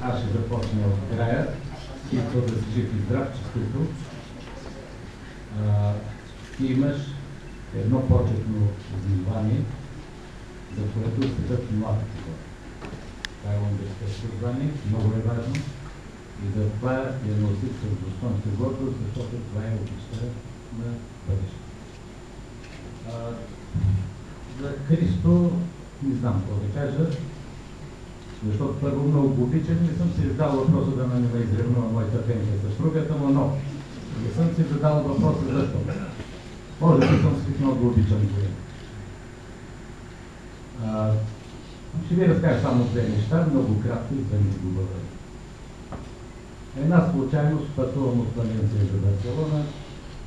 Аз ще започна от края. Искам да си жив и здрав, честито. Ти имаш едно почетно звание, за което седат младите хора. Това е университетско звание, много е важно. И затова я носи с достоинство гордост, защото това е обичта на бъдещето. За Христо не знам какво да кажа, защото първо много го обичам, не съм си задал въпроса да ме изревнува моята пенка съпругата му, но не съм си задал въпроса защо. Може би съм свикнал да обичам човек. Ще ви разкажа само две неща, много кратко и да ми го бъдат. Една случайност, пътувам от Валенция за Барселона,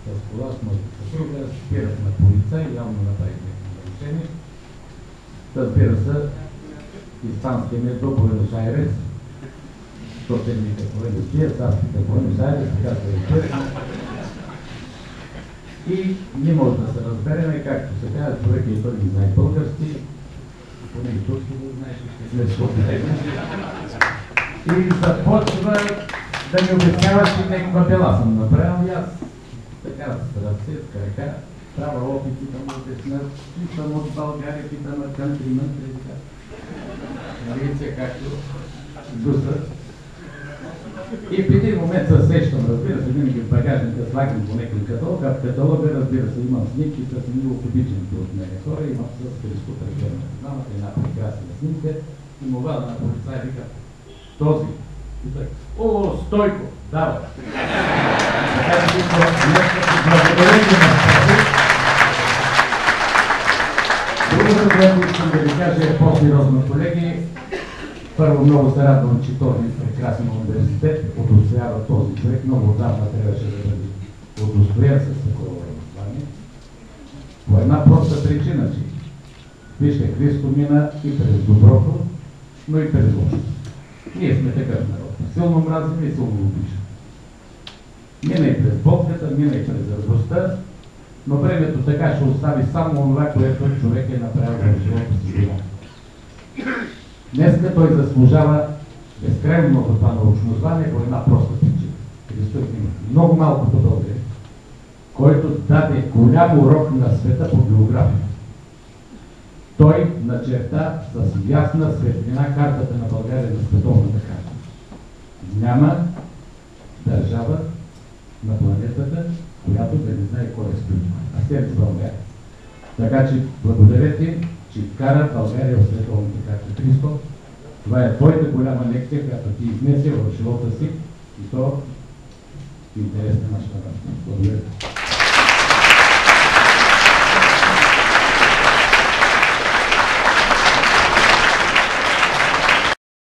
с кола с моята съпруга, спирах на полицай, явно направих някакво нарушение. Разбира се, испанския ми е до Буенос Айрес, защото те ми какво е да спият, аз питах Буенос Айрес, така се разбира. И не може да се разбереме, както се казва, човек и той не знае български, поне и турски да знаеш, ще сме сходни. И започва да ми обяснява, че някаква дела съм направил и аз така с ръце, с крака, правя опити да му обясня, и съм от България, питам на кантримата и така. Нали, както гусът. И в един момент се сещам, разбира се, винаги в багажника слагам по някакъв каталог, а в каталога, разбира се, имам снимки с много обичаните от мен хора, имам с Христо Тръгърна. Знамата една прекрасна снимка и му вада на полицай и вика, този. И той, о, Стойко, дава. Така че благодарение на спаси. Другото, което искам да ви кажа е по-сериозно, колеги. Първо много се радвам, че този прекрасен университет удостоява този човек. Много отдавна трябваше да бъде удостоен с такова звание. По една проста причина, че вижте, Христо мина и през доброто, но и през лошото. Ние сме такъв народ. Силно мразим и силно обичам. Мина и през болката, мина и през радостта, но времето така ще остави само това, което човек е направил в живота си. Днеска той заслужава безкрайно това научно звание по една проста причина. Христо има много малкото България, който даде голям урок на света по география. Той начерта с ясна светлина картата на България на световната карта. Няма държава на планетата, която да не знае кой е стои. А сте в България. Така че благодаря ти, че вкара България в световната карта. Христо, това е твоята голяма лекция, която ти изнесе в живота си и то в интерес на нашата работа. Благодаря.